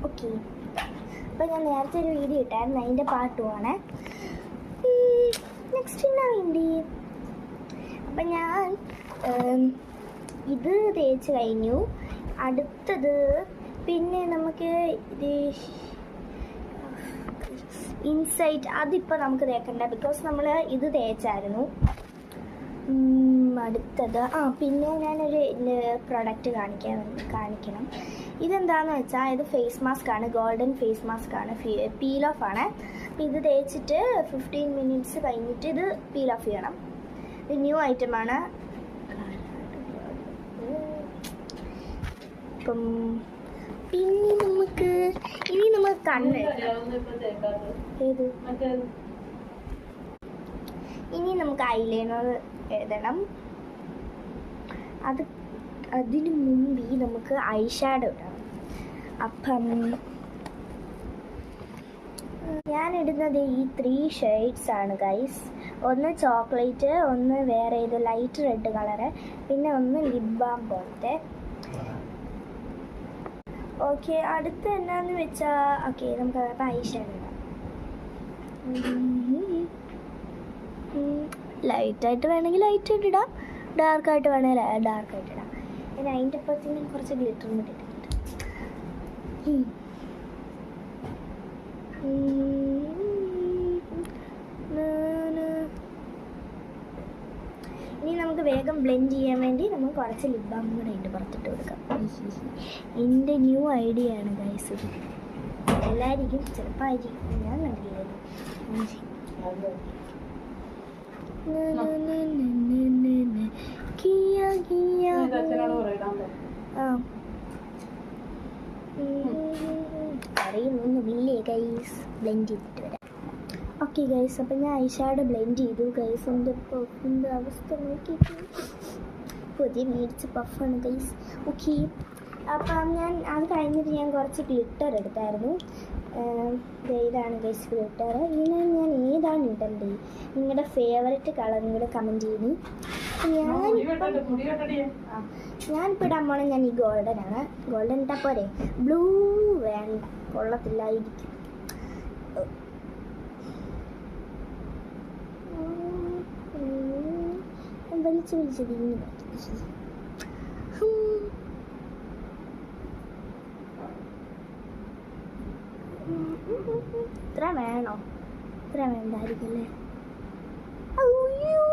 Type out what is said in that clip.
Okay, അപ്പോൾ ഞാൻ നേരത്തെ ഒരു വീഡിയോ ഇട്ടായിരുന്നു, അതിൻ്റെ പാർട്ട് 2 ആണ്. നെക്സ്റ്റ് എന്നാ വേണ്ടി? അപ്പം ഞാൻ ഇത് തേച്ച് കഴിഞ്ഞു. അടുത്തത് പിന്നെ നമുക്ക് ഇത് ഇൻസൈറ്റ്, അതിപ്പോൾ നമുക്ക് തേക്കണ്ട, ബിക്കോസ് നമ്മൾ ഇത് തേച്ചായിരുന്നു. അടുത്തത് പിന്നെ ഞാനൊരു പ്രൊഡക്റ്റ് കാണിക്കണം. ഇതെന്താണെന്ന് വെച്ചാൽ ഇത് ഫേസ് മാസ്ക് ആണ്, ഗോൾഡൻ ഫേസ് മാസ്ക് ആണ്, പീൽ ഓഫ് ആണ്. അപ്പോൾ ഇത് തേച്ചിട്ട് 15 മിനിറ്റ്സ് കഴിഞ്ഞിട്ട് ഇത് പീൽ ഓഫ് ചെയ്യണം. ഇത് ന്യൂ ഐറ്റമാണ്. ഇപ്പം പിന്നെ നമുക്ക് കണ്ണ് ഏത് ഇനി നമുക്ക് ഐലൈനർ എഴുതണം. അതിന് മുമ്പ് നമുക്ക് ഐ ഷാഡോ ഇടണം. അപ്പം ഞാനിടുന്നത് ഈ 3 ഷെയ്ഡ്സ് ആണ് ഗൈസ്. ഒന്ന് ചോക്ലേറ്റ്, ഒന്ന് വേറെ ഇത് ലൈറ്റ് റെഡ് കളറ്, പിന്നെ ഒന്ന് ലിപ് ബാം പോലത്തെ. ഓക്കെ, അടുത്ത് എന്നാന്ന് വെച്ചാൽ ഓക്കെ നമുക്ക് ഐ ഷാഡോ ഇടാം. ലൈറ്റായിട്ട് വേണമെങ്കിൽ ലൈറ്റായിട്ട് ഇടാം, ഡാർക്കായിട്ട് വേണമെങ്കിൽ ഡാർക്കായിട്ട് ഇടാം. പിന്നെ അതിൻ്റെ അപ്പുറത്തേക്ക് കുറച്ച് ഗ്ലിറ്ററും ഇട്ടിട്ടുണ്ട്. ഇനി നമുക്ക് വേഗം ബ്ലെൻഡ് ചെയ്യാൻ വേണ്ടി നമുക്ക് കുറച്ച് ലിപ് ബാം കൂടെ അതിൻ്റെ പുറത്തിട്ട് കൊടുക്കാം. എൻ്റെ ന്യൂ ഐഡിയ ആണ് ഗൈസ്. ഇത് എല്ലാവർക്കും ചിലപ്പോൾ ആയിരിക്കും, ഞാൻ കണ്ടില്ലായിരുന്നു. അറിയുന്നൊന്നുമില്ലേ ഗൈസ്, ബ്ലെൻഡ് ചെയ്തിട്ട് വരാം. ഓക്കെ ഗൈസ്, അപ്പം ഞാൻ ഐ ഷാഡോ ബ്ലെൻഡ് ചെയ്തു ഗൈസ്. എൻ്റെ പഫിൻ്റെ അവസ്ഥ നോക്കിയിട്ട് പുതിയ മേടിച്ച പഫാണ് ഗൈസ്. ഓക്കെ, അപ്പം ഞാൻ അത് കഴിഞ്ഞിട്ട് ഞാൻ കുറച്ച് ഗ്ലിറ്റർ എടുത്തായിരുന്നു. ഇതാണ് ഗൈസ് ഗ്ലിറ്റർ. ഇതിന് ഞാൻ ഏതാണ് ഇടേണ്ടത്, നിങ്ങളുടെ ഫേവററ്റ് കളറും കൂടെ കമൻറ്റ് ചെയ്യുന്നു. ഞാനിപ്പോൾ ഇടാൻ പോണേ ഞാൻ ഈ ഗോൾഡനാണ്. ഗോൾഡൻ ഇട്ടാൽ പോരെ, ബ്ലൂ വേണ്ട, കൊള്ളത്തില്ലായിരിക്കും. വലിച്ച് തിരിഞ്ഞു ഇത്ര വേണോ? ഇത്ര വേണ്ടായിരിക്കല്ലേ? അയ്യോ